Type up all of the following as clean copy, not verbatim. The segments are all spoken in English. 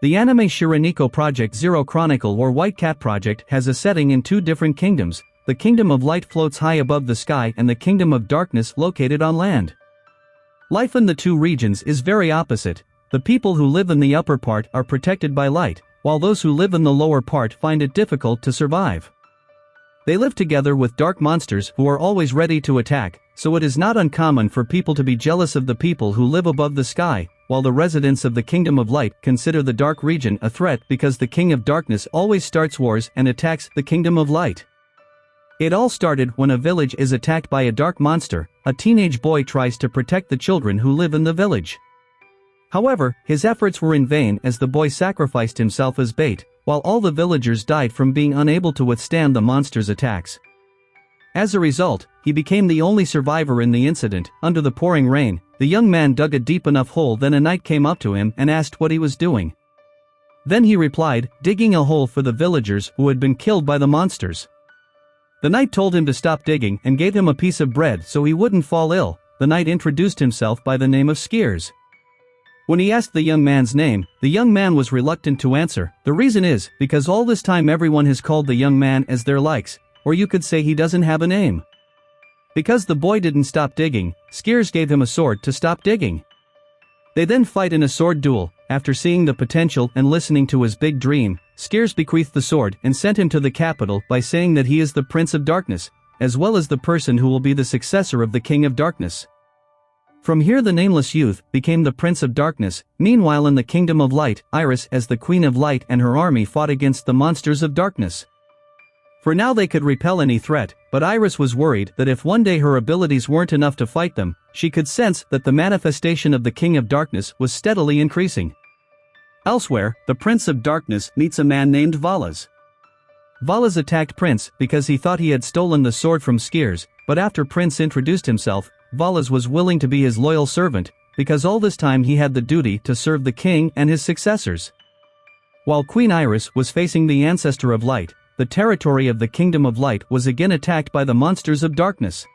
The anime Shireniko Project Zero Chronicle or White Cat Project has a setting in two different kingdoms. The Kingdom of Light floats high above the sky and the Kingdom of Darkness located on land. Life in the two regions is very opposite. The people who live in the upper part are protected by light, while those who live in the lower part find it difficult to survive. They live together with dark monsters who are always ready to attack, so it is not uncommon for people to be jealous of the people who live above the sky, while the residents of the Kingdom of Light consider the dark region a threat because the King of Darkness always starts wars and attacks the Kingdom of Light. It all started when a village is attacked by a dark monster. A teenage boy tries to protect the children who live in the village. However, his efforts were in vain as the boy sacrificed himself as bait, while all the villagers died from being unable to withstand the monster's attacks. As a result, he became the only survivor in the incident. Under the pouring rain, the young man dug a deep enough hole, then a knight came up to him and asked what he was doing. Then he replied, digging a hole for the villagers who had been killed by the monsters. The knight told him to stop digging and gave him a piece of bread so he wouldn't fall ill. The knight introduced himself by the name of Skiers. When he asked the young man's name, the young man was reluctant to answer. The reason is, because all this time everyone has called the young man as their likes, or you could say he doesn't have a name. Because the boy didn't stop digging, Skiers gave him a sword to stop digging. They then fight in a sword duel. After seeing the potential and listening to his big dream, Skiers bequeathed the sword and sent him to the capital by saying that he is the Prince of Darkness, as well as the person who will be the successor of the King of Darkness. From here the nameless youth became the Prince of Darkness. Meanwhile in the Kingdom of Light, Iris as the Queen of Light and her army fought against the monsters of darkness. For now they could repel any threat, but Iris was worried that if one day her abilities weren't enough to fight them, she could sense that the manifestation of the King of Darkness was steadily increasing. Elsewhere, the Prince of Darkness meets a man named Valas. Valas attacked Prince because he thought he had stolen the sword from Skiers, but after Prince introduced himself, Valas was willing to be his loyal servant, because all this time he had the duty to serve the king and his successors. While Queen Iris was facing the Ancestor of Light, the territory of the Kingdom of Light was again attacked by the monsters of darkness.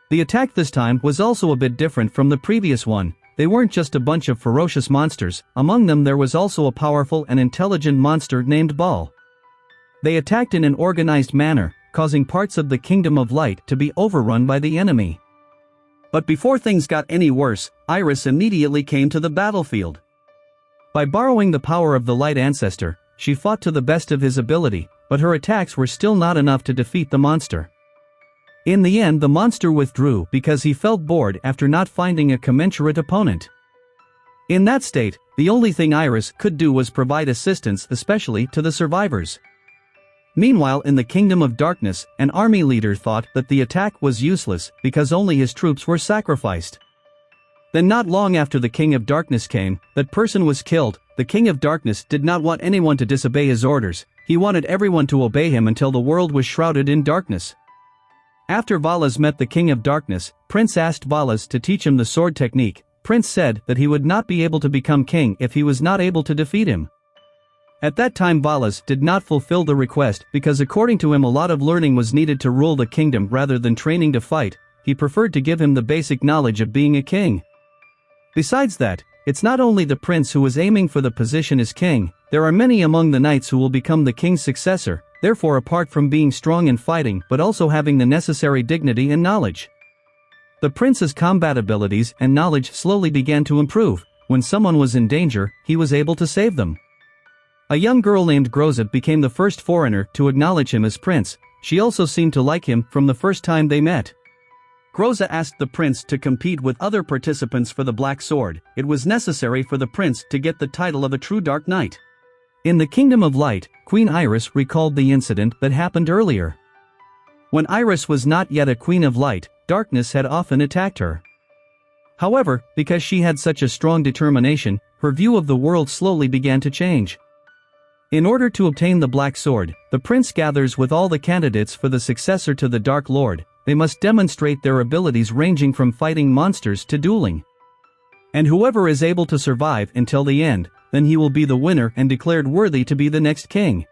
The attack this time was also a bit different from the previous one. They weren't just a bunch of ferocious monsters, among them there was also a powerful and intelligent monster named Baal. They attacked in an organized manner, causing parts of the Kingdom of Light to be overrun by the enemy. But before things got any worse, Iris immediately came to the battlefield. By borrowing the power of the Light Ancestor, she fought to the best of his ability, but her attacks were still not enough to defeat the monster. In the end the monster withdrew because he felt bored after not finding a commensurate opponent. In that state, the only thing Iris could do was provide assistance, especially to the survivors. Meanwhile in the Kingdom of Darkness, an army leader thought that the attack was useless because only his troops were sacrificed. Then not long after the King of Darkness came, that person was killed. The King of Darkness did not want anyone to disobey his orders. He wanted everyone to obey him until the world was shrouded in darkness. After Valas met the King of Darkness, Prince asked Valas to teach him the sword technique. Prince said that he would not be able to become king if he was not able to defeat him. At that time Valas did not fulfill the request because according to him a lot of learning was needed to rule the kingdom rather than training to fight. He preferred to give him the basic knowledge of being a king. Besides that, it's not only the prince who is aiming for the position as king, there are many among the knights who will become the king's successor, therefore apart from being strong in fighting but also having the necessary dignity and knowledge. The prince's combat abilities and knowledge slowly began to improve. When someone was in danger, he was able to save them. A young girl named Groza became the first foreigner to acknowledge him as prince. She also seemed to like him from the first time they met. Groza asked the prince to compete with other participants for the Black Sword. It was necessary for the prince to get the title of a true Dark Knight. In the Kingdom of Light, Queen Iris recalled the incident that happened earlier. When Iris was not yet a Queen of Light, darkness had often attacked her. However, because she had such a strong determination, her view of the world slowly began to change. In order to obtain the Black Sword, the prince gathers with all the candidates for the successor to the Dark Lord. They must demonstrate their abilities ranging from fighting monsters to dueling. And whoever is able to survive until the end, then he will be the winner and declared worthy to be the next king.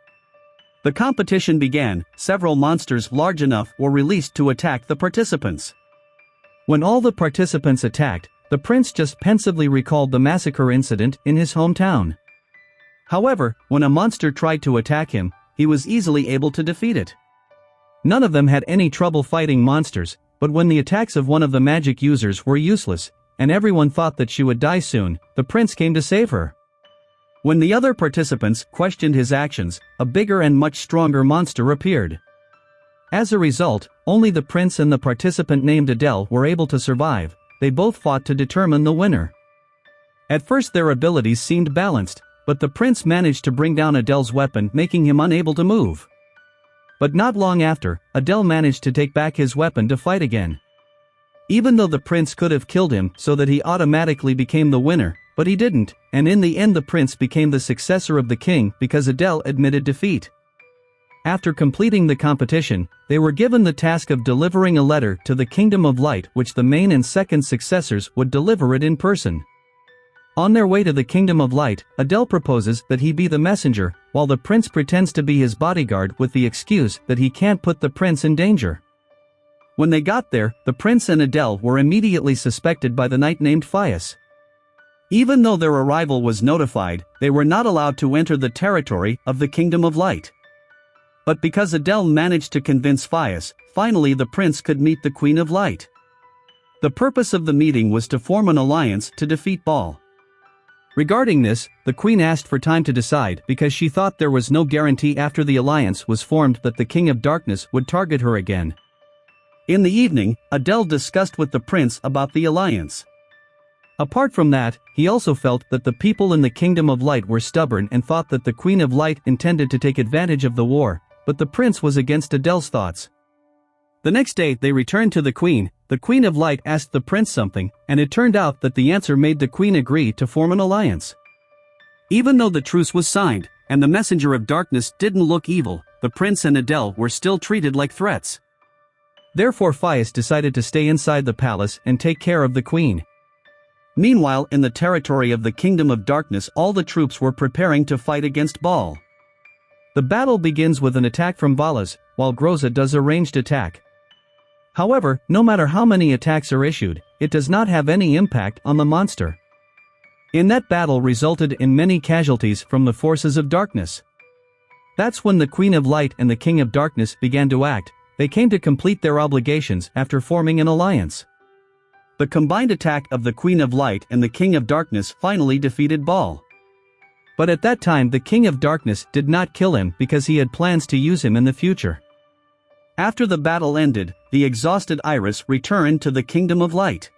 The competition began. Several monsters large enough were released to attack the participants. When all the participants attacked, the prince just pensively recalled the massacre incident in his hometown. However, when a monster tried to attack him, he was easily able to defeat it. None of them had any trouble fighting monsters, but when the attacks of one of the magic users were useless, and everyone thought that she would die soon, the prince came to save her. When the other participants questioned his actions, a bigger and much stronger monster appeared. As a result, only the prince and the participant named Adele were able to survive. They both fought to determine the winner. At first their abilities seemed balanced, but the prince managed to bring down Adele's weapon, making him unable to move. But not long after, Adele managed to take back his weapon to fight again. Even though the prince could have killed him so that he automatically became the winner, but he didn't, and in the end the prince became the successor of the king because Adele admitted defeat. After completing the competition, they were given the task of delivering a letter to the Kingdom of Light, which the main and second successors would deliver it in person. On their way to the Kingdom of Light, Adele proposes that he be the messenger, while the prince pretends to be his bodyguard with the excuse that he can't put the prince in danger. When they got there, the prince and Adele were immediately suspected by the knight named Fias. Even though their arrival was notified, they were not allowed to enter the territory of the Kingdom of Light. But because Adele managed to convince Fias, finally the prince could meet the Queen of Light. The purpose of the meeting was to form an alliance to defeat Baal. Regarding this, the queen asked for time to decide because she thought there was no guarantee after the alliance was formed that the King of Darkness would target her again. In the evening, Adele discussed with the prince about the alliance. Apart from that, he also felt that the people in the Kingdom of Light were stubborn and thought that the Queen of Light intended to take advantage of the war, but the prince was against Adele's thoughts. The next day they returned to the Queen of Light asked the prince something, and it turned out that the answer made the Queen agree to form an alliance. Even though the truce was signed, and the Messenger of Darkness didn't look evil, the prince and Adele were still treated like threats. Therefore Fias decided to stay inside the palace and take care of the Queen. Meanwhile, in the territory of the Kingdom of Darkness, all the troops were preparing to fight against Baal. The battle begins with an attack from Valas, while Groza does a ranged attack. However, no matter how many attacks are issued, it does not have any impact on the monster. In that battle resulted in many casualties from the forces of darkness. That's when the Queen of Light and the King of Darkness began to act. They came to complete their obligations after forming an alliance. The combined attack of the Queen of Light and the King of Darkness finally defeated Baal. But at that time the King of Darkness did not kill him because he had plans to use him in the future. After the battle ended, the exhausted Iris returned to the Kingdom of Light.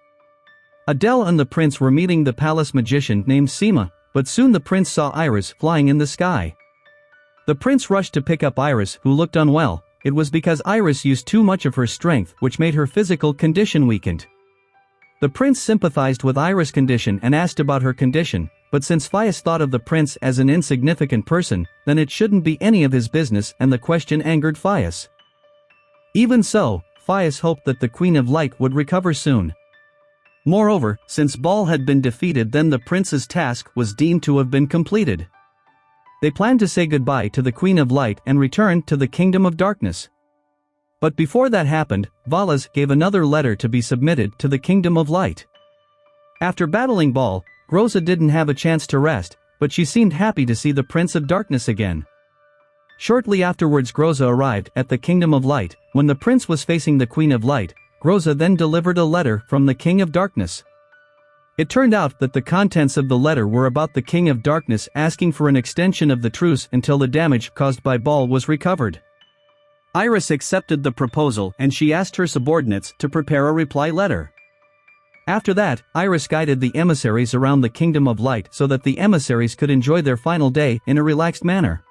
Adele and the prince were meeting the palace magician named Seema, but soon the prince saw Iris flying in the sky. The prince rushed to pick up Iris, who looked unwell. It was because Iris used too much of her strength, which made her physical condition weakened. The prince sympathized with Iris' condition and asked about her condition, but since Fias thought of the prince as an insignificant person, then it shouldn't be any of his business, and the question angered Fias. Even so, Fias hoped that the Queen of Light would recover soon. Moreover, since Baal had been defeated, then the prince's task was deemed to have been completed. They planned to say goodbye to the Queen of Light and return to the Kingdom of Darkness. But before that happened, Valas gave another letter to be submitted to the Kingdom of Light. After battling Baal, Groza didn't have a chance to rest, but she seemed happy to see the Prince of Darkness again. Shortly afterwards Groza arrived at the Kingdom of Light. When the prince was facing the Queen of Light, Groza then delivered a letter from the King of Darkness. It turned out that the contents of the letter were about the King of Darkness asking for an extension of the truce until the damage caused by Baal was recovered. Iris accepted the proposal and she asked her subordinates to prepare a reply letter. After that, Iris guided the emissaries around the Kingdom of Light so that the emissaries could enjoy their final day in a relaxed manner.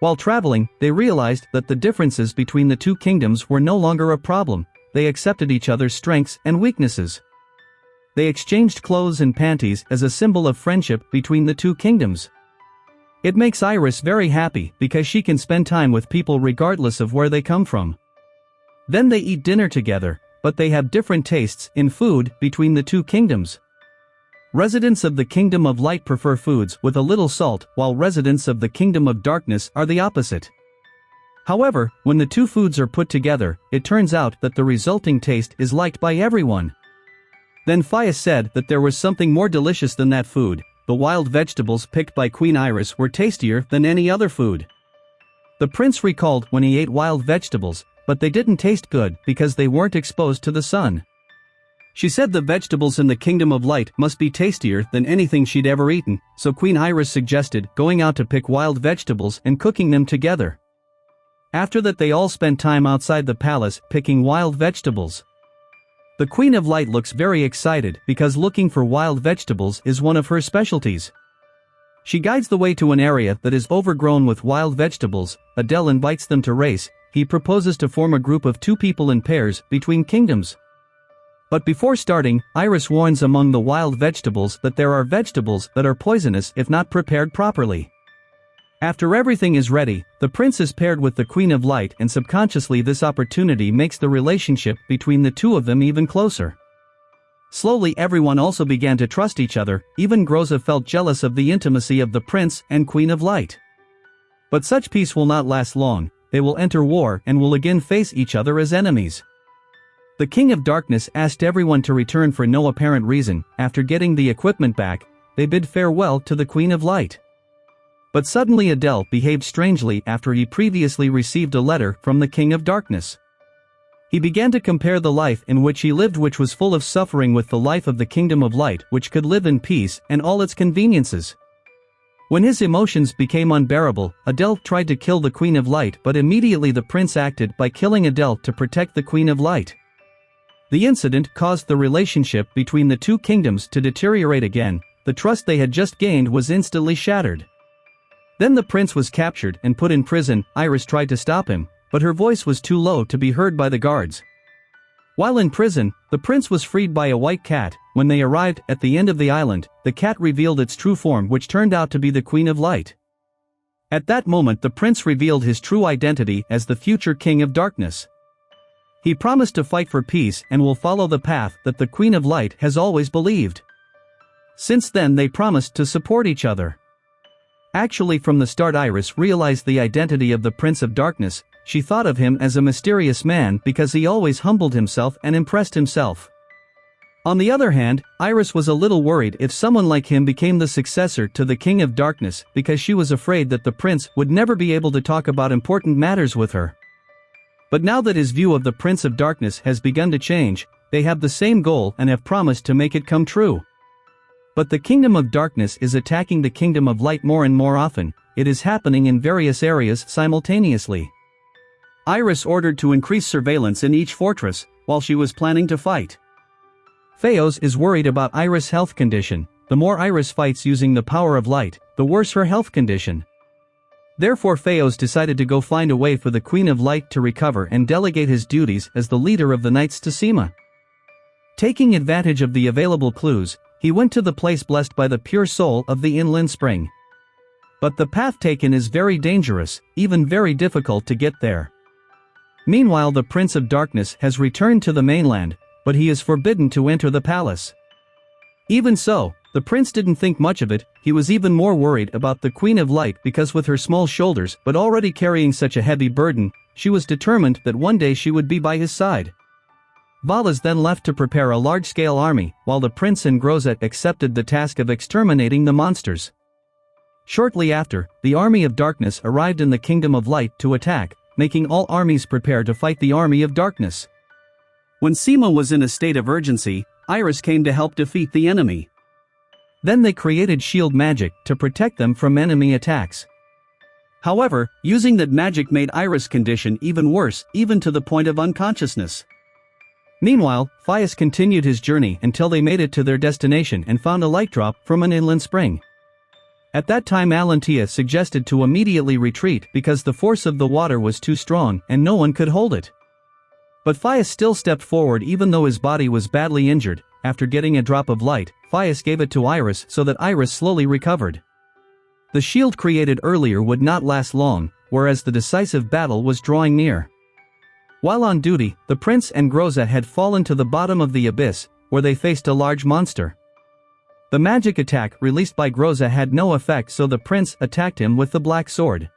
While traveling, they realized that the differences between the two kingdoms were no longer a problem. They accepted each other's strengths and weaknesses. They exchanged clothes and panties as a symbol of friendship between the two kingdoms. It makes Iris very happy because she can spend time with people regardless of where they come from. Then they eat dinner together, but they have different tastes in food between the two kingdoms. Residents of the Kingdom of Light prefer foods with a little salt, while residents of the Kingdom of Darkness are the opposite. However, when the two foods are put together, it turns out that the resulting taste is liked by everyone. Then Fias said that there was something more delicious than that food, the wild vegetables picked by Queen Iris were tastier than any other food. The prince recalled when he ate wild vegetables, but they didn't taste good because they weren't exposed to the sun. She said the vegetables in the Kingdom of Light must be tastier than anything she'd ever eaten, so Queen Iris suggested going out to pick wild vegetables and cooking them together. After that, they all spent time outside the palace picking wild vegetables. The Queen of Light looks very excited because looking for wild vegetables is one of her specialties. She guides the way to an area that is overgrown with wild vegetables. Adele invites them to race. He proposes to form a group of 2 people in pairs between kingdoms. But before starting, Iris warns among the wild vegetables that there are vegetables that are poisonous if not prepared properly. After everything is ready, the prince is paired with the Queen of Light, and subconsciously this opportunity makes the relationship between the two of them even closer. Slowly everyone also began to trust each other. Even Groza felt jealous of the intimacy of the prince and Queen of Light. But such peace will not last long. They will enter war and will again face each other as enemies. The King of Darkness asked everyone to return for no apparent reason. After getting the equipment back, they bid farewell to the Queen of Light. But suddenly Adele behaved strangely after he previously received a letter from the King of Darkness. He began to compare the life in which he lived, which was full of suffering, with the life of the Kingdom of Light, which could live in peace and all its conveniences. When his emotions became unbearable, Adele tried to kill the Queen of Light, but immediately the prince acted by killing Adele to protect the Queen of Light. The incident caused the relationship between the 2 kingdoms to deteriorate again. The trust they had just gained was instantly shattered. Then the prince was captured and put in prison. Iris tried to stop him, but her voice was too low to be heard by the guards. While in prison, the prince was freed by a white cat. When they arrived at the end of the island, the cat revealed its true form, which turned out to be the Queen of Light. At that moment the prince revealed his true identity as the future King of Darkness. He promised to fight for peace and will follow the path that the Queen of Light has always believed. Since then they promised to support each other. Actually, from the start Iris realized the identity of the Prince of Darkness. She thought of him as a mysterious man because he always humbled himself and impressed himself. On the other hand, Iris was a little worried if someone like him became the successor to the King of Darkness, because she was afraid that the prince would never be able to talk about important matters with her. But now that his view of the Prince of Darkness has begun to change, they have the same goal and have promised to make it come true. But the Kingdom of Darkness is attacking the Kingdom of Light more and more often. It is happening in various areas simultaneously. Iris ordered to increase surveillance in each fortress, while she was planning to fight. Theos is worried about Iris' health condition. The more Iris fights using the power of light, the worse her health condition. Therefore Theos decided to go find a way for the Queen of Light to recover and delegate his duties as the leader of the Knights to Sema. Taking advantage of the available clues, he went to the place blessed by the pure soul of the inland spring. But the path taken is very dangerous, even very difficult to get there. Meanwhile, the Prince of Darkness has returned to the mainland, but he is forbidden to enter the palace. Even so, the prince didn't think much of it. He was even more worried about the Queen of Light because with her small shoulders but already carrying such a heavy burden, she was determined that one day she would be by his side. Valas then left to prepare a large-scale army, while the prince and Groza accepted the task of exterminating the monsters. Shortly after, the army of darkness arrived in the Kingdom of Light to attack, making all armies prepare to fight the army of darkness. When Sema was in a state of urgency, Iris came to help defeat the enemy. Then they created shield magic to protect them from enemy attacks. However, using that magic made Iris' condition even worse, even to the point of unconsciousness. Meanwhile, Phias continued his journey until they made it to their destination and found a light drop from an inland spring. At that time Alantia suggested to immediately retreat because the force of the water was too strong and no one could hold it. But Phias still stepped forward even though his body was badly injured. After getting a drop of light, Phias gave it to Iris so that Iris slowly recovered. The shield created earlier would not last long, whereas the decisive battle was drawing near. While on duty, the prince and Groza had fallen to the bottom of the abyss, where they faced a large monster. The magic attack released by Groza had no effect, so the prince attacked him with the black sword.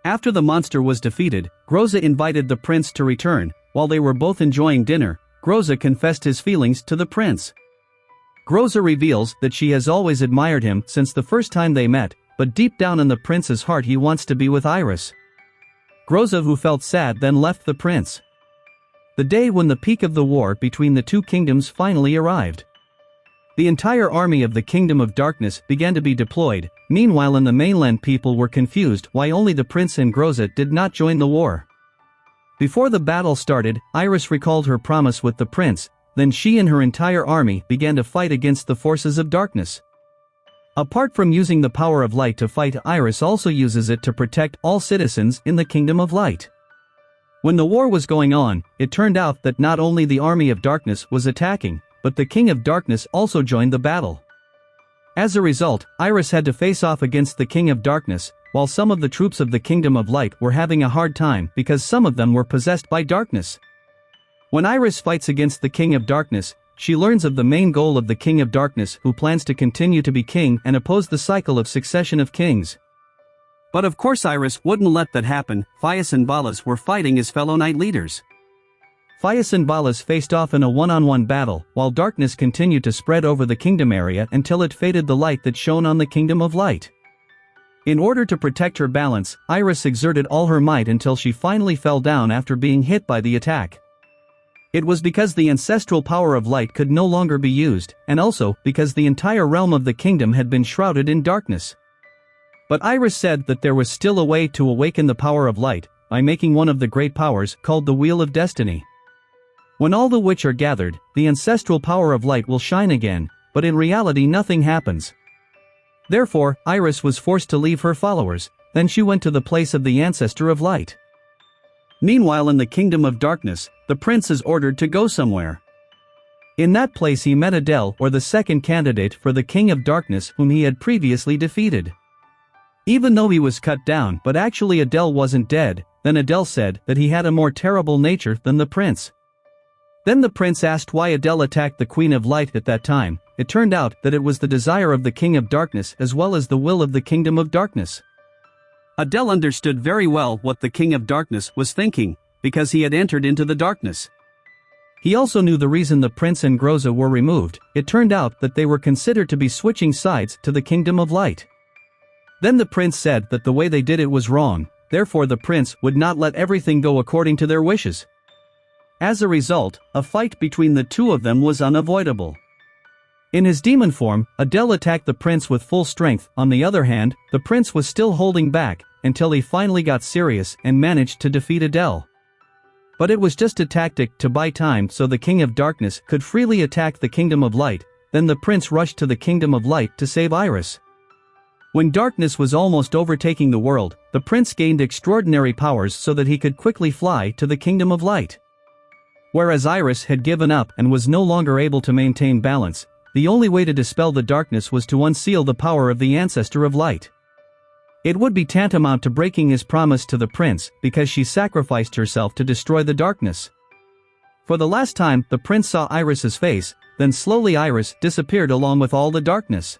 After the monster was defeated, Groza invited the prince to return. While they were both enjoying dinner, Groza confessed his feelings to the prince. Groza reveals that she has always admired him since the first time they met, but deep down in the prince's heart he wants to be with Iris. Groza, who felt sad, then left the prince. The day when the peak of the war between the two kingdoms finally arrived. The entire army of the Kingdom of Darkness began to be deployed. Meanwhile, in the mainland, people were confused why only the prince and Groza did not join the war. Before the battle started, Iris recalled her promise with the prince, then she and her entire army began to fight against the forces of darkness. Apart from using the power of light to fight, Iris also uses it to protect all citizens in the Kingdom of Light. When the war was going on, it turned out that not only the army of darkness was attacking, but the King of Darkness also joined the battle. As a result, Iris had to face off against the King of Darkness, while some of the troops of the Kingdom of Light were having a hard time because some of them were possessed by darkness. When Iris fights against the King of Darkness, she learns of the main goal of the King of Darkness, who plans to continue to be king and oppose the cycle of succession of kings. But of course Iris wouldn't let that happen. Fias and Balas were fighting as fellow knight leaders. Fias and Balas faced off in a one-on-one battle, while darkness continued to spread over the kingdom area until it faded the light that shone on the Kingdom of Light. In order to protect her balance, Iris exerted all her might until she finally fell down after being hit by the attack. It was because the ancestral power of light could no longer be used, and also because the entire realm of the kingdom had been shrouded in darkness. But Iris said that there was still a way to awaken the power of light, by making one of the great powers called the Wheel of Destiny. When all the witch are gathered, the ancestral power of light will shine again, but in reality nothing happens. Therefore, Iris was forced to leave her followers, then she went to the place of the ancestor of light. Meanwhile, in the Kingdom of Darkness, the prince is ordered to go somewhere. In that place he met Adele, or the second candidate for the King of Darkness, whom he had previously defeated. Even though he was cut down, but actually Adele wasn't dead, then Adele said that he had a more terrible nature than the prince. Then the prince asked why Adele attacked the Queen of Light at that time. It turned out that it was the desire of the King of Darkness as well as the will of the Kingdom of Darkness. Adele understood very well what the King of Darkness was thinking, because he had entered into the darkness. He also knew the reason the prince and Groza were removed. It turned out that they were considered to be switching sides to the Kingdom of Light. Then the prince said that the way they did it was wrong, therefore the prince would not let everything go according to their wishes. As a result, a fight between the two of them was unavoidable. In his demon form, Adele attacked the prince with full strength. On the other hand, the prince was still holding back, until he finally got serious and managed to defeat Adele. But it was just a tactic to buy time so the King of Darkness could freely attack the Kingdom of Light. Then the prince rushed to the Kingdom of Light to save Iris. When darkness was almost overtaking the world, the prince gained extraordinary powers so that he could quickly fly to the Kingdom of Light. Whereas Iris had given up and was no longer able to maintain balance, the only way to dispel the darkness was to unseal the power of the Ancestor of Light. It would be tantamount to breaking his promise to the prince, because she sacrificed herself to destroy the darkness. For the last time, the prince saw Iris's face, then slowly Iris disappeared along with all the darkness.